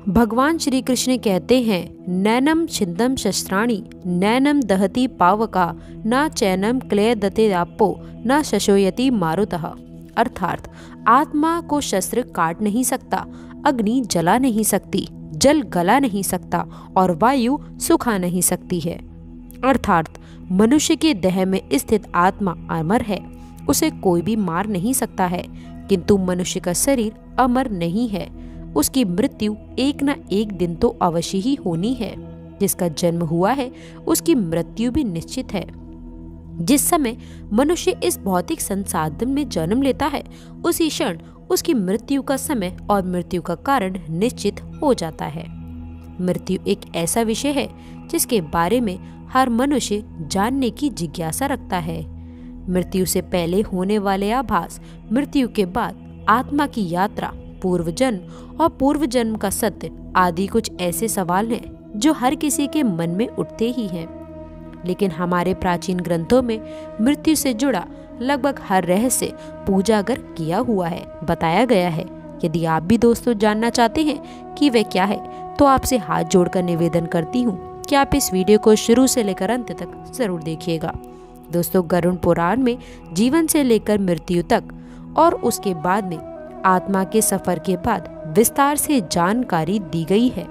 भगवान श्री कृष्ण कहते हैं, नैनम छिंदम शस्त्राणि नैनम दहति पावका न चैनम क्लेदते आपो न शशोयति मारुतः। अर्थात आत्मा को शस्त्र काट नहीं सकता, अग्नि जला नहीं सकती, जल गला नहीं सकता और वायु सुखा नहीं सकती है। अर्थात मनुष्य के देह में स्थित आत्मा अमर है, उसे कोई भी मार नहीं सकता है। किंतु मनुष्य का शरीर अमर नहीं है, उसकी मृत्यु एक न एक दिन तो अवश्य ही होनी है। जिसका जन्म हुआ है उसकी मृत्यु भी निश्चित है। जिस समय मनुष्य इस भौतिक संसाधन में जन्म लेता है उसी क्षण उसकी मृत्यु का समय और मृत्यु का कारण निश्चित हो जाता है। मृत्यु एक ऐसा विषय है जिसके बारे में हर मनुष्य जानने की जिज्ञासा रखता है। मृत्यु से पहले होने वाले आभास, मृत्यु के बाद आत्मा की यात्रा, पूर्व जन्म और पूर्व जन्म का सत्य आदि कुछ ऐसे सवाल हैं जो हर किसी के मन में उठते ही हैं। लेकिन हमारे प्राचीन ग्रंथों में मृत्यु से जुड़ा लगभग हर रहस्य पूजागर किया हुआ है, बताया गया है। यदि आप भी दोस्तों जानना चाहते हैं कि वे क्या है तो आपसे हाथ जोड़कर निवेदन करती हूँ कि आप इस वीडियो को शुरू से लेकर अंत तक जरूर देखिएगा। दोस्तों, गरुड़ पुराण में जीवन से लेकर मृत्यु तक और उसके बाद में आत्मा के सफर के बाद विस्तार से जानकारी दी गई है।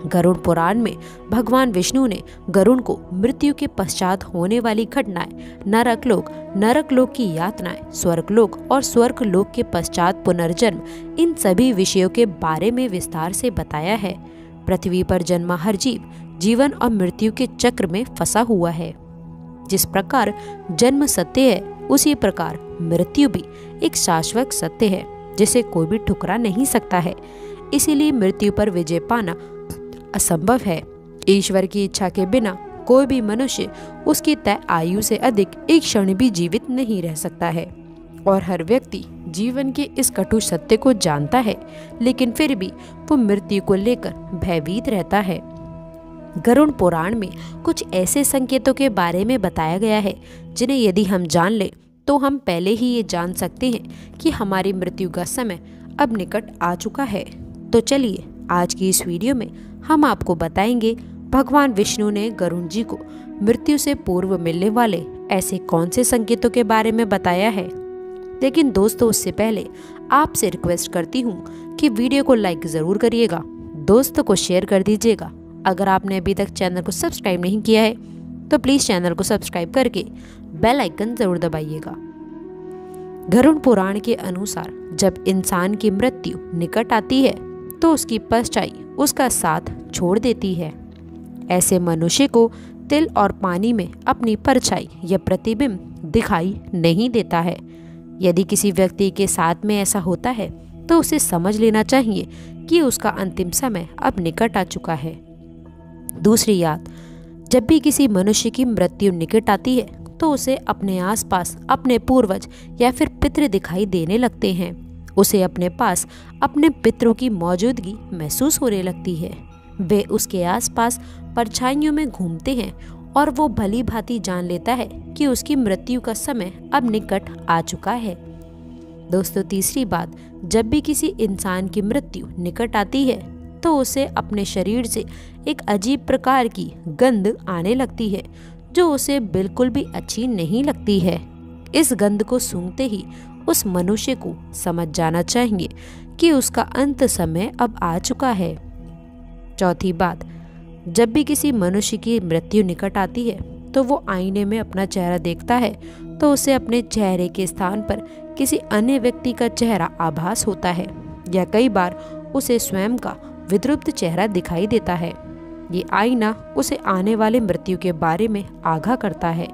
गरुड़ पुराण में भगवान विष्णु ने गरुड़ को मृत्यु के पश्चात होने वाली घटनाएं, नरक लोक की यातनाएं, स्वर्गलोक और स्वर्गलोक के पश्चात पुनर्जन्म, इन सभी विषयों के बारे में विस्तार से बताया है। पृथ्वी पर जन्मा हर जीव जीवन और मृत्यु के चक्र में फंसा हुआ है। जिस प्रकार जन्म सत्य है उसी प्रकार मृत्यु भी एक शाश्वत सत्य है जिसे कोई भी ठुकरा नहीं सकता है। इसीलिए मृत्यु पर विजय पाना असंभव है। ईश्वर की इच्छा के बिना कोई भी मनुष्य उसकी तय आयु से अधिक एक क्षण भी जीवित नहीं रह सकता है। और हर व्यक्ति जीवन के इस कटु सत्य को जानता है, लेकिन फिर भी वो मृत्यु को लेकर भयभीत रहता है। गरुड़ पुराण में कुछ ऐसे संकेतों के बारे में बताया गया है जिन्हें यदि हम जान लें तो हम पहले ही ये जान सकते हैं कि हमारी मृत्यु का समय अब निकट आ चुका है। तो चलिए आज की इस वीडियो में हम आपको बताएंगे भगवान विष्णु ने गरुड़ जी को मृत्यु से पूर्व मिलने वाले ऐसे कौन से संकेतों के बारे में बताया है। लेकिन दोस्तों, उससे पहले आपसे रिक्वेस्ट करती हूँ कि वीडियो को लाइक ज़रूर करिएगा, दोस्तों को शेयर कर दीजिएगा। अगर आपने अभी तक चैनल को सब्सक्राइब नहीं किया है तो प्लीज़ चैनल को सब्सक्राइब करके बेल आइकन ज़रूर दबाइएगा। गरुड़ पुराण के अनुसार जब इंसान की मृत्यु निकट आती है तो उसकी परछाई उसका साथ छोड़ देती है। ऐसे मनुष्य को तिल और पानी में अपनी परछाई या प्रतिबिंब दिखाई नहीं देता है। यदि किसी व्यक्ति के साथ में ऐसा होता है तो उसे समझ लेना चाहिए कि उसका अंतिम समय अब निकट आ चुका है। दूसरी याद, जब भी किसी मनुष्य की मृत्यु निकट आती है तो उसे अपने आसपास अपने पूर्वज या फिर पितृ दिखाई देने लगते हैं। उसे अपने पास अपने पितरों की मौजूदगी महसूस होने लगती है। वे उसके आसपास परछाइयों में घूमते हैं और वो भली भांति जान लेता है कि उसकी मृत्यु का समय अब निकट आ चुका है। दोस्तों, तीसरी बात, जब भी किसी इंसान की मृत्यु निकट आती है तो उसे अपने शरीर से एक अजीब प्रकार की गंध आने लगती है जो उसे बिल्कुल भी अच्छी नहीं लगती है। इस गंध को सूंघते ही उस मनुष्य को समझ जाना चाहिए कि उसका अंत समय अब आ चुका है। चौथी बात, जब भी किसी मनुष्य की मृत्यु निकट आती है तो वो आईने में अपना चेहरा देखता है तो उसे अपने चेहरे के स्थान पर किसी अन्य व्यक्ति का चेहरा आभास होता है या कई बार उसे स्वयं का विद्रुप्त चेहरा दिखाई देता है। ये आईना उसे आने वाले मृत्यु के बारे में आगाह करता है।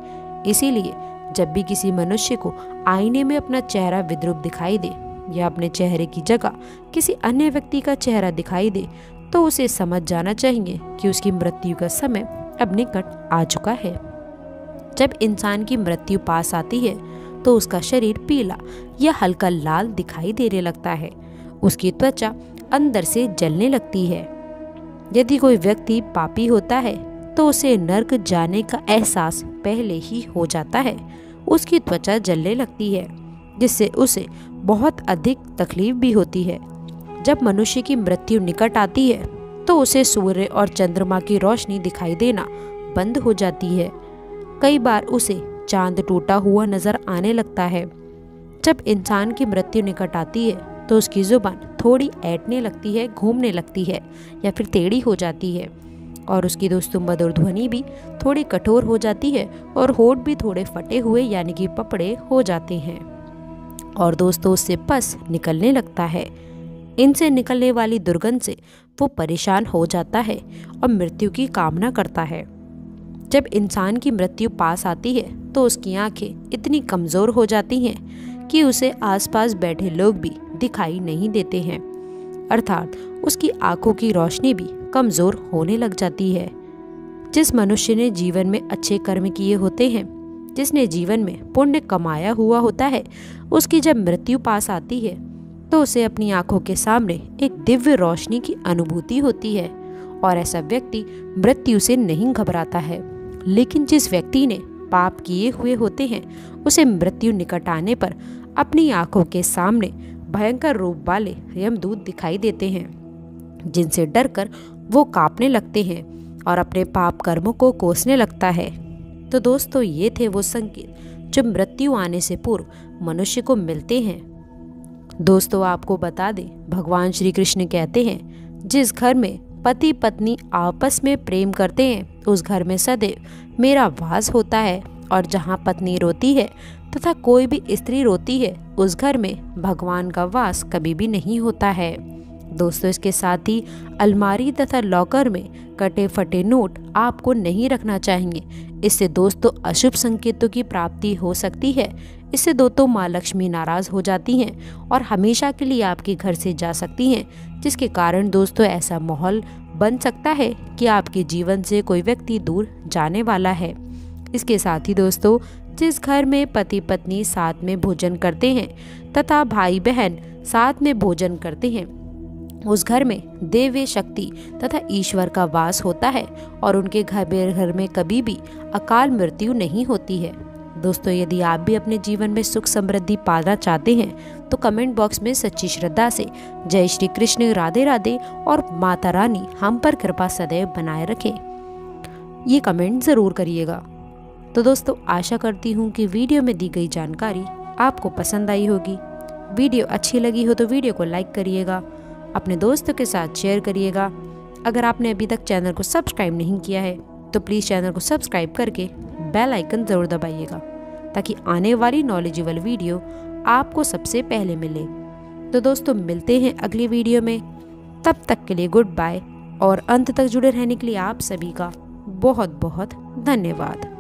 इसीलिए जब भी किसी मनुष्य को आईने में अपना चेहरा विद्रुप दिखाई दे या अपने चेहरे की जगह किसी अन्य व्यक्ति का चेहरा दिखाई दे तो उसे समझ जाना चाहिए कि उसकी मृत्यु का समय अब निकट आ चुका है। जब इंसान की मृत्यु पास आती है तो उसका शरीर पीला या हल्का लाल दिखाई देने लगता है। उसकी त्वचा अंदर से जलने लगती है। यदि कोई व्यक्ति पापी होता है तो उसे नर्क जाने का एहसास पहले ही हो जाता है। उसकी त्वचा जलने लगती है जिससे उसे बहुत अधिक तकलीफ भी होती है। जब मनुष्य की मृत्यु निकट आती है तो उसे सूर्य और चंद्रमा की रोशनी दिखाई देना बंद हो जाती है। कई बार उसे चांद टूटा हुआ नजर आने लगता है। जब इंसान की मृत्यु निकट आती है तो उसकी जुबान थोड़ी ऐंठने लगती है, घूमने लगती है या फिर टेढ़ी हो जाती है, और उसकी दोस्तों मधुर ध्वनि भी थोड़ी कठोर हो जाती है और होठ भी थोड़े फटे हुए यानी कि पपड़े हो जाते हैं, और दोस्तों उससे पस निकलने लगता है। इनसे निकलने वाली दुर्गंध से वो परेशान हो जाता है और मृत्यु की कामना करता है। जब इंसान की मृत्यु पास आती है तो उसकी आंखें इतनी कमज़ोर हो जाती हैं कि उसे आसपास बैठे लोग भी दिखाई नहीं देते हैं, अर्थात उसकी आंखों की रोशनी भी कमज़ोर होने लग जाती है। जिस मनुष्य ने जीवन में अच्छे कर्म किए होते हैं, जिसने जीवन में पुण्य कमाया हुआ होता है, उसकी जब मृत्यु पास आती है तो उसे अपनी आंखों के सामने एक दिव्य रोशनी की अनुभूति होती है, और ऐसा व्यक्ति मृत्यु से नहीं घबराता है। लेकिन जिस व्यक्ति ने पाप किए हुए होते हैं, उसे मृत्यु निकट आने पर अपनी आंखों के सामने भयंकर रूप वाले यमदूत दिखाई देते हैं, जिनसे डरकर वो कांपने लगते हैं और अपने पाप कर्मों को कोसने लगता है। तो दोस्तों ये थे वो संकेत जो मृत्यु आने से पूर्व मनुष्य को मिलते हैं। दोस्तों आपको बता दें, भगवान श्री कृष्ण कहते हैं, जिस घर में पति पत्नी आपस में प्रेम करते हैं उस घर में सदैव मेरा वास होता है, और जहाँ पत्नी रोती है तथा कोई भी स्त्री रोती है उस घर में भगवान का वास कभी भी नहीं होता है। दोस्तों इसके साथ ही अलमारी तथा लॉकर में कटे फटे नोट आपको नहीं रखना चाहिए। इससे दोस्तों अशुभ संकेतों की प्राप्ति हो सकती है। इससे दोस्तों माँ लक्ष्मी नाराज हो जाती हैं और हमेशा के लिए आपके घर से जा सकती हैं, जिसके कारण दोस्तों ऐसा माहौल बन सकता है कि आपके जीवन से कोई व्यक्ति दूर जाने वाला है। इसके साथ ही दोस्तों जिस घर में पति पत्नी साथ में भोजन करते हैं तथा भाई बहन साथ में भोजन करते हैं, उस घर में देवी शक्ति तथा ईश्वर का वास होता है और उनके घर में कभी भी अकाल मृत्यु नहीं होती है। दोस्तों यदि आप भी अपने जीवन में सुख समृद्धि पाना चाहते हैं तो कमेंट बॉक्स में सच्ची श्रद्धा से जय श्री कृष्ण, राधे राधे और माता रानी हम पर कृपा सदैव बनाए रखें, ये कमेंट ज़रूर करिएगा। तो दोस्तों आशा करती हूँ कि वीडियो में दी गई जानकारी आपको पसंद आई होगी। वीडियो अच्छी लगी हो तो वीडियो को लाइक करिएगा, अपने दोस्तों के साथ शेयर करिएगा। अगर आपने अभी तक चैनल को सब्सक्राइब नहीं किया है तो प्लीज़ चैनल को सब्सक्राइब करके बेल आइकन ज़रूर दबाइएगा, ताकि आने वाली नॉलेजेबल वीडियो आपको सबसे पहले मिले। तो दोस्तों मिलते हैं अगली वीडियो में, तब तक के लिए गुड बाय, और अंत तक जुड़े रहने के लिए आप सभी का बहुत बहुत धन्यवाद।